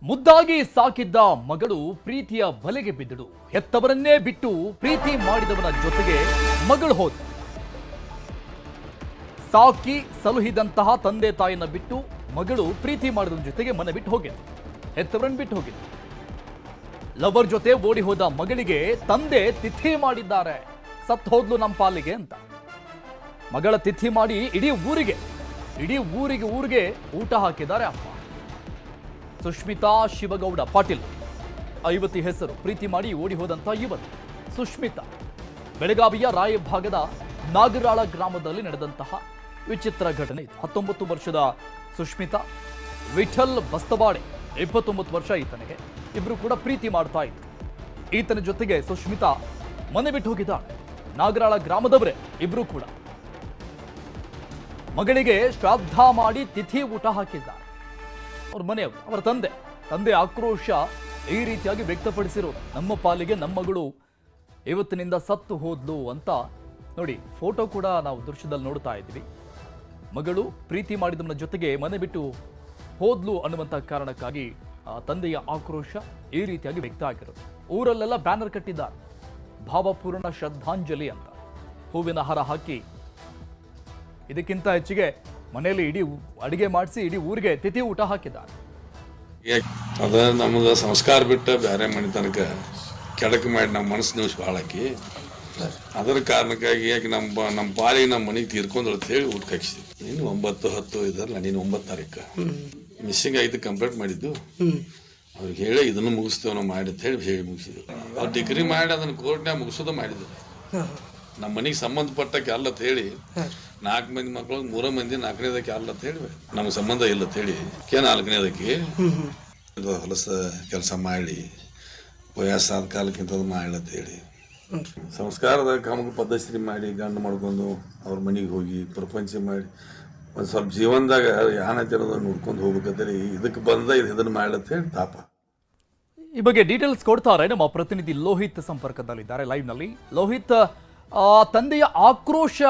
ಮುದ್ದಾಗಿ ಸಾಕಿದ್ದ ಮಗಳು ಪ್ರೀತಿಯ ಬಲೆಗೆ ಬಿದ್ದಳು. ಹೆತ್ತವರನ್ನೇ ಬಿಟ್ಟು ಪ್ರೀತಿ ಮಾಡಿದವನ ಜೊತೆಗೆ ಮಗಳು ಹೋದ. ಸಾಕಿ ಸಲುಹಿದಂತಹ ತಂದೆ ತಾಯಿನ ಬಿಟ್ಟು ಮಗಳು ಪ್ರೀತಿ ಮಾಡಿದವನ ಜೊತೆಗೆ ಮನೆ ಬಿಟ್ಟು ಹೋಗಿದ್ದು, ಹೆತ್ತವರನ್ನ ಬಿಟ್ಟು ಹೋಗಿದ್ದು. ಲವರ್ ಜೊತೆ ಓಡಿ ಹೋದ ಮಗಳಿಗೆ ತಂದೆ ತಿಥಿ ಮಾಡಿದ್ದಾರೆ. ಸತ್ತು ಹೋದ್ಲು ನಮ್ಮ ಪಾಲಿಗೆ ಅಂತ ಮಗಳ ತಿಥಿ ಮಾಡಿ ಇಡೀ ಊರಿಗೆ ಊಟ ಹಾಕಿದ್ದಾರೆ ಅಪ್ಪ. ಸುಷ್ಮಿತಾ ಶಿವಗೌಡ ಪಾಟೀಲ್ ಯುವತಿ ಹೆಸರು. ಪ್ರೀತಿ ಮಾಡಿ ಓಡಿ ಹೋದಂತ ಯುವತಿ ಸುಷ್ಮಿತಾ. ಬೆಳಗಾವಿಯ ರಾಯಭಾಗದ ನಾಗರಾಳ ಗ್ರಾಮದಲ್ಲಿ ನಡೆದಂತಹ ವಿಚಿತ್ರ ಘಟನೆ ಇದು. 19 ವರ್ಷದ ಸುಷ್ಮಿತಾ, ವಿಠಲ್ ಬಸ್ತವಾಡೆ 29 ವರ್ಷ ಈತನಿಗೆ. ಇಬ್ರು ಕೂಡ ಪ್ರೀತಿ ಮಾಡ್ತಾ ಇದ್ರು. ಈತನ ಜೊತೆಗೆ ಸುಷ್ಮಿತಾ ಮನೆ ಬಿಟ್ಟು ಹೋಗಿದ್ದಾಳೆ. ನಾಗರಾಳ ಗ್ರಾಮದವರೇ ಇಬ್ರು ಕೂಡ. ಮಗಳಿಗೆ ಶ್ರಾದ್ದ ಮಾಡಿ ತಿಥಿ ಊಟ ಹಾಕಿದ್ದಾರೆ. ಅವ್ರ ಮನೆಯವರು, ಅವರ ತಂದೆ ಆಕ್ರೋಶ ಈ ರೀತಿಯಾಗಿ ವ್ಯಕ್ತಪಡಿಸಿರೋದು. ನಮ್ಮ ಪಾಲಿಗೆ ನಮ್ಮ ಮಗಳು ಇವತ್ತಿನಿಂದ ಸತ್ತು ಹೋದ್ಲು ಅಂತ. ನೋಡಿ, ಫೋಟೋ ಕೂಡ ನಾವು ದೃಶ್ಯದಲ್ಲಿ ನೋಡ್ತಾ ಇದ್ವಿ. ಮಗಳು ಪ್ರೀತಿ ಮಾಡಿದವನ ಜೊತೆಗೆ ಮನೆ ಬಿಟ್ಟು ಹೋದ್ಲು ಅನ್ನುವಂಥ ಕಾರಣಕ್ಕಾಗಿ ತಂದೆಯ ಆಕ್ರೋಶ ಈ ರೀತಿಯಾಗಿ ವ್ಯಕ್ತ ಆಗಿರೋದು. ಊರಲ್ಲೆಲ್ಲ ಬ್ಯಾನರ್ ಕಟ್ಟಿದ್ದಾರೆ, ಭಾವಪೂರ್ಣ ಶ್ರದ್ಧಾಂಜಲಿ ಅಂತ ಹೂವಿನ ಹಾರ ಹಾಕಿ. ಇದಕ್ಕಿಂತ ಹೆಚ್ಚಿಗೆ ಮನೆಯಲ್ಲಿ ಇಡೀ ಅಡಿಗೆ ಮಾಡಿಸಿ ಇಡೀ ಊರಿಗೆ ತಿಥಿ ಊಟ ಹಾಕಿದ್ದಾರೆ. ಅದ ನಮ್ದು ಸಂಸ್ಕಾರ ಬಿಟ್ಟು ಬೇರೆ ಮನೆ ತನಕ ಕೆಡಕ್ ಮಾಡಿ ನಮ್ಮ ಮನಸ್ಸು ನಿಮಿಷ ಭಾಳ ಹಾಕಿ, ಅದರ ಕಾರಣಕ್ಕಾಗಿ ಯಾಕೆ ನಮ್ಮ ಪಾಲಿಗೆ ನಮ್ಮ ಮನೆಗೆ ತೀರ್ಕೊಂಡ್ರು ಅಂತ ಹೇಳಿ ಊಟಕ್ಕೆ ಹಾಕಿಸಿದ್ವಿ. ನೀನು 9-10 ಇದಲ್ಲ, ನೀನು 9 ತಾರೀಕು ಮಿಸ್ಸಿಂಗ್ ಆಯ್ತು ಕಂಪ್ಲೇಂಟ್ ಮಾಡಿದ್ದು. ಅವ್ರಿಗೆ ಹೇಳಿ ಇದನ್ನು ಮುಗಿಸ್ತೇವೆ ನಾವು ಮಾಡಿ ಅಂತ ಹೇಳಿ ಮುಗಿಸಿದ್ವಿ. ಅವ್ರು ಡಿಗ್ರಿ ಮಾಡಿ ಅದನ್ನು ಕೋರ್ಟ್ನಾಗ ಮುಗಿಸೋದು ಮಾಡಿದ್ರು. ನಮ್ಮ ಮನೆಗೆ ಸಂಬಂಧಪಟ್ಟಕ್ಕೆ ಅಲ್ಲ ಅಂತ ಹೇಳಿ 4 ಮಂದಿ ಮಕ್ಕಳು 3 ಮಂದಿ 4ನೇದಕ್ಕೆ ಅಲ್ಲ ಅಂತ ಹೇಳಿ ನಮ್ಗೆ ಸಂಬಂಧ ಇಲ್ಲ ಅಂತ ಹೇಳಿ 4ನೇದಕ್ಕೆ ಹೊಲಸ ಕೆಲಸ ಮಾಡಿ ವಯಸ್ಸಾದ ಕಾಲಕ್ಕಿಂತ ಮಾಡಿಲ್ಲ ಅಂತ ಹೇಳಿ ಸಂಸ್ಕಾರದ ಕಾಮಕ ಪದ್ಧತಿ ಮಾಡಿ ಗಂಡು ಮಾಡ್ಕೊಂಡು ಅವ್ರ ಮನೆಗೆ ಹೋಗಿ ಪ್ರಪಂಚ ಮಾಡಿ ಒಂದು ಸ್ವಲ್ಪ ಜೀವನದಾಗ ಯಾನೈತೆ ಅನ್ನೋದನ್ನ ನೋಡ್ಕೊಂಡು ಹೋಗ್ಬೇಕಂತೇಳಿ ಇದಕ್ಕೆ ಬಂದ ಇದನ್ನು ಮಾಡಿಲ್ಲ ಅಂತ ಹೇಳಿ ತಾಪ. ಈ ಬಗ್ಗೆ ಡೀಟೇಲ್ಸ್ ಕೊಡ್ತಾರೆ ನಮ್ಮ ಪ್ರತಿನಿಧಿ ಲೋಹಿತ್ ಸಂಪರ್ಕದಲ್ಲಿದ್ದಾರೆ ಲೈವ್ನಲ್ಲಿ. ಲೋಹಿತ್, ತಂದೆಯ ಆಕ್ರೋಶ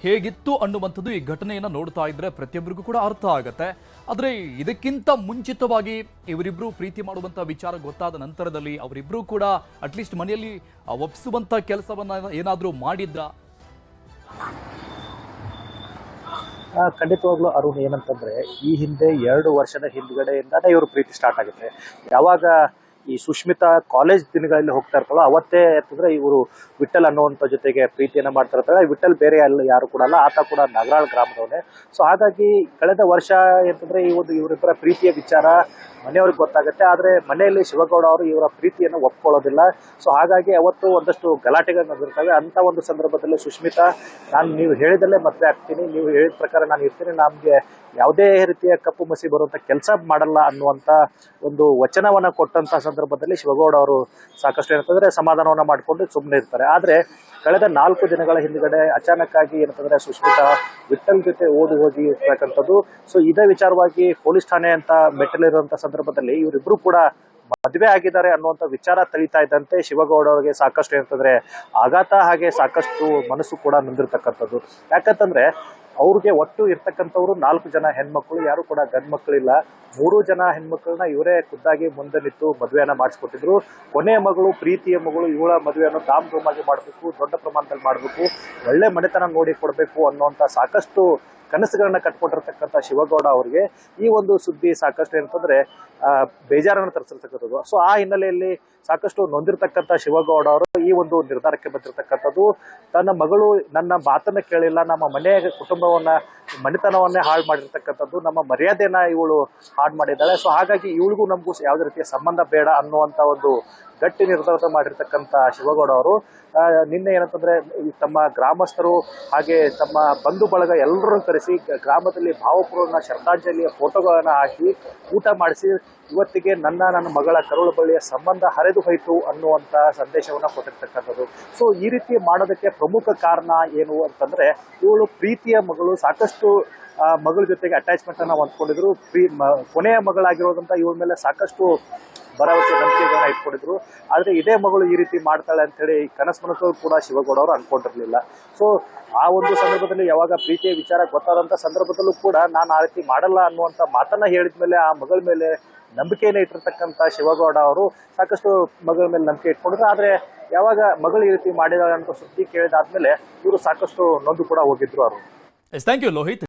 ಹೇಗಿತ್ತು ಅನ್ನುವಂಥದ್ದು ಈ ಘಟನೆಯನ್ನು ನೋಡ್ತಾ ಇದ್ರೆ ಪ್ರತಿಯೊಬ್ಬರಿಗೂ ಕೂಡ ಅರ್ಥ ಆಗುತ್ತೆ. ಆದರೆ ಇದಕ್ಕಿಂತ ಮುಂಚಿತವಾಗಿ ಇವರಿಬ್ರು ಪ್ರೀತಿ ಮಾಡುವಂಥ ವಿಚಾರ ಗೊತ್ತಾದ ನಂತರದಲ್ಲಿ ಅವರಿಬ್ರು ಕೂಡ ಅಟ್ಲೀಸ್ಟ್ ಮನೆಯಲ್ಲಿ ಒಪ್ಪಿಸುವಂಥ ಕೆಲಸವನ್ನ ಏನಾದರೂ ಮಾಡಿದ್ರ? ಖಂಡಿತವಾಗ್ಲೂ ಅರುಣ್, ಏನಂತಂದ್ರೆ ಈ ಹಿಂದೆ 2 ವರ್ಷದ ಹಿಂದ್ಗಡೆಯಿಂದಾನೇ ಇವರು ಪ್ರೀತಿ ಸ್ಟಾರ್ಟ್ ಆಗುತ್ತೆ. ಯಾವಾಗ ಈ ಸುಷ್ಮಿತಾ ಕಾಲೇಜ್ ದಿನಗಳಲ್ಲಿ ಹೋಗ್ತಾ ಇರ್ತಾಳೋ ಅವತ್ತೇ ಅಂತಂದ್ರೆ ಇವರು ವಿಠಲ್ ಅನ್ನುವಂಥ ಜೊತೆಗೆ ಪ್ರೀತಿಯನ್ನ ಮಾಡ್ತಾ ಇರ್ತಾಳೆ. ವಿಠಲ್ ಬೇರೆ ಯಾರು ಕೂಡ ಅಲ್ಲ, ಆತ ಕೂಡ ನಾಗರಾಳ್ ಗ್ರಾಮದವನೇ. ಸೊ ಹಾಗಾಗಿ ಕಳೆದ ವರ್ಷ ಅಂತಂದ್ರೆ ಈ ಒಂದು ಇವರಿಬ್ಬರ ಪ್ರೀತಿಯ ವಿಚಾರ ಮನೆಯವ್ರಿಗೆ ಗೊತ್ತಾಗುತ್ತೆ. ಆದರೆ ಮನೆಯಲ್ಲಿ ಶಿವಗೌಡ ಅವರು ಇವರ ಪ್ರೀತಿಯನ್ನು ಒಪ್ಕೊಳ್ಳೋದಿಲ್ಲ. ಸೊ ಹಾಗಾಗಿ ಅವತ್ತು ಒಂದಷ್ಟು ಗಲಾಟೆಗಳು ನಡೆದಿರ್ತವೆ. ಅಂತ ಒಂದು ಸಂದರ್ಭದಲ್ಲಿ ಸುಷ್ಮಿತಾ, ನೀವು ಹೇಳಿದಲ್ಲೇ ಮದುವೆ ಆಗ್ತೀನಿ, ನೀವು ಹೇಳಿದ ಪ್ರಕಾರ ನಾನು ಇರ್ತೀನಿ, ನಮಗೆ ಯಾವುದೇ ರೀತಿಯ ಕಪ್ಪು ಮಸಿ ಬರುವಂಥ ಕೆಲಸ ಮಾಡಲ್ಲ ಅನ್ನುವಂಥ ಒಂದು ವಚನವನ್ನ ಕೊಟ್ಟಂತ ಸಂದರ್ಭದಲ್ಲಿ ಶಿವಗೌಡ ಅವರು ಸಾಕಷ್ಟು ಏನಂತಂದ್ರೆ ಸಮಾಧಾನವನ್ನ ಮಾಡಿಕೊಂಡು ಸುಮ್ಮನೆ ಇರ್ತಾರೆ. ಆದರೆ ಕಳೆದ 4 ದಿನಗಳ ಹಿಂದ್ಗಡೆ ಅಚಾನಕ್ ಆಗಿ ಏನಂತಂದ್ರೆ ಸುಷ್ಮಿತಾ ವಿಠಲ್ ಜೊತೆ ಓಡಿ ಹೋಗಿ ಇರ್ತಕ್ಕಂಥದ್ದು. ಸೊ ಇದೇ ವಿಚಾರವಾಗಿ ಪೊಲೀಸ್ ಠಾಣೆ ಅಂತ ಮೆಟ್ಟಲಿರುವಂತ ಸಂದರ್ಭದಲ್ಲಿ ಇವರಿಬ್ರು ಕೂಡ ಮದುವೆ ಆಗಿದ್ದಾರೆ ಅನ್ನುವಂಥ ವಿಚಾರ ತಿಳಿತಾ ಇದ್ದಂತೆ ಶಿವಗೌಡ ಅವರಿಗೆ ಸಾಕಷ್ಟು ಏನಂತಂದ್ರೆ ಆಘಾತ, ಹಾಗೆ ಸಾಕಷ್ಟು ಮನಸ್ಸು ಕೂಡ ನೊಂದಿರ್ತಕ್ಕಂಥದ್ದು. ಯಾಕಂತಂದ್ರೆ ಅವ್ರಿಗೆ ಒಟ್ಟು ಇರ್ತಕ್ಕಂಥವ್ರು 4 ಜನ ಹೆಣ್ಮಕ್ಳು, ಯಾರು ಕೂಡ ಗಂಡು ಮಕ್ಕಳಿಲ್ಲ. 3 ಜನ ಹೆಣ್ಮಕ್ಳನ್ನ ಇವರೇ ಖುದ್ದಾಗಿ ಮುಂದೆ ನಿಂತು ಮದುವೆಯನ್ನ ಮಾಡಿಸ್ಕೊಟ್ಟಿದ್ರು. ಕೊನೆಯ ಮಗಳು, ಪ್ರೀತಿಯ ಮಗಳು, ಇವಳ ಮದುವೆಯನ್ನು ಧಾಮ್-ಧೂಮಾಗಿ ಮಾಡಬೇಕು, ದೊಡ್ಡ ಪ್ರಮಾಣದಲ್ಲಿ ಮಾಡಬೇಕು, ಒಳ್ಳೆ ಮನೆತನ ನೋಡಿ ಕೊಡಬೇಕು ಅನ್ನುವಂಥ ಸಾಕಷ್ಟು ಕನಸುಗಳನ್ನ ಕಟ್ಕೊಂಡಿರ್ತಕ್ಕಂಥ ಶಿವಗೌಡ ಅವರಿಗೆ ಈ ಒಂದು ಸುದ್ದಿ ಸಾಕಷ್ಟು ಏನಂತಂದ್ರೆ ಬೇಜಾರನ್ನು ತರಿಸಿರ್ತಕ್ಕಂಥದ್ದು. ಸೊ ಆ ಹಿನ್ನೆಲೆಯಲ್ಲಿ ಸಾಕಷ್ಟು ನೊಂದಿರ್ತಕ್ಕಂಥ ಶಿವಗೌಡ ಅವರು ಈ ಒಂದು ನಿರ್ಧಾರಕ್ಕೆ ಬಂದಿರತಕ್ಕಂಥದ್ದು. ತನ್ನ ಮಗಳು ನನ್ನ ಮಾತನ್ನ ಕೇಳಿಲ್ಲ, ನಮ್ಮ ಮನೆಯ ಕುಟುಂಬವನ್ನ, ಮನೆತನವನ್ನೇ ಹಾಳು ಮಾಡಿರ್ತಕ್ಕಂಥದ್ದು, ನಮ್ಮ ಮರ್ಯಾದೆಯನ್ನ ಇವಳು ಹಾಳು ಮಾಡಿದ್ದಾಳೆ. ಸೊ ಹಾಗಾಗಿ ಇವಳಿಗೂ ನಮಗೂ ಯಾವುದೇ ರೀತಿಯ ಸಂಬಂಧ ಬೇಡ ಅನ್ನುವಂಥ ಒಂದು ಗಟ್ಟಿ ನಿರ್ಧಾರ ಮಾಡಿರ್ತಕ್ಕಂಥ ಶಿವಗೌಡ ಅವರು ನಿನ್ನೆ ಏನಂತಂದ್ರೆ ತಮ್ಮ ಗ್ರಾಮಸ್ಥರು ಹಾಗೆ ತಮ್ಮ ಬಂಧು ಬಳಗ ಎಲ್ಲರನ್ನು ಕರೆಸಿ ಗ್ರಾಮದಲ್ಲಿ ಭಾವಪೂರ್ಣ ಶ್ರದ್ಧಾಂಜಲಿಯ ಫೋಟೋಗಳನ್ನ ಹಾಕಿ ಊಟ ಮಾಡಿಸಿ ಇವತ್ತಿಗೆ ನನ್ನ ಮಗಳ ಕರುಳು ಬಳ್ಳಿಯ ಸಂಬಂಧ ಹರಿದು ಹೋಯಿತು ಅನ್ನುವಂಥ ಸಂದೇಶವನ್ನ ಕೊಟ್ಟಿರ್ತಕ್ಕಂಥದ್ದು. ಸೊ ಈ ರೀತಿ ಮಾಡೋದಕ್ಕೆ ಪ್ರಮುಖ ಕಾರಣ ಏನು ಅಂತಂದ್ರೆ ಇವಳು ಪ್ರೀತಿಯ ಮಗಳು, ಸಾಕಷ್ಟು ಮಗಳ ಜೊತೆಗೆ ಅಟ್ಯಾಚ್ಮೆಂಟ್ ಅನ್ನ ಹೊಂದ್ಕೊಂಡಿದ್ರು. ಕೊನೆಯ ಮಗಳಾಗಿರೋದಂತ ಇವಳ ಮೇಲೆ ಸಾಕಷ್ಟು ಭರವಸೆ ನಂಬಿಕೆಗಳನ್ನ ಇಟ್ಕೊಂಡಿದ್ರು. ಆದ್ರೆ ಇದೇ ಮಗಳು ಈ ರೀತಿ ಮಾಡ್ತಾಳೆ ಅಂತ ಹೇಳಿ ಕನಸು ಕೂಡ ಶಿವಗೌಡ ಅವರು ಅನ್ಕೊಂಡಿರ್ಲಿಲ್ಲ. ಸೊ ಆ ಒಂದು ಸಂದರ್ಭದಲ್ಲಿ ಯಾವಾಗ ಪ್ರೀತಿಯ ವಿಚಾರ ಗೊತ್ತಾದಂತ ಸಂದರ್ಭದಲ್ಲೂ ಕೂಡ ನಾನು ಆ ರೀತಿ ಮಾಡಲ್ಲ ಅನ್ನುವಂತ ಮಾತನ್ನ ಹೇಳಿದ್ಮೇಲೆ ಆ ಮಗಳ ಮೇಲೆ ನಂಬಿಕೆಯನ್ನು ಇಟ್ಟಿರ್ತಕ್ಕಂಥ ಶಿವಗೌಡ ಅವರು ಸಾಕಷ್ಟು ಮಗಳ ಮೇಲೆ ನಂಬಿಕೆ ಇಟ್ಕೊಂಡಿದ್ರು. ಆದ್ರೆ ಯಾವಾಗ ಮಗಳು ಈ ರೀತಿ ಮಾಡಿದಾಳೆ ಅಂತ ಸುದ್ದಿ ಕೇಳಿದಾದ್ಮೇಲೆ ಇವರು ಸಾಕಷ್ಟು ನೊಂದು ಕೂಡ ಹೋಗಿದ್ರು ಅವರು. Thank you Lohith.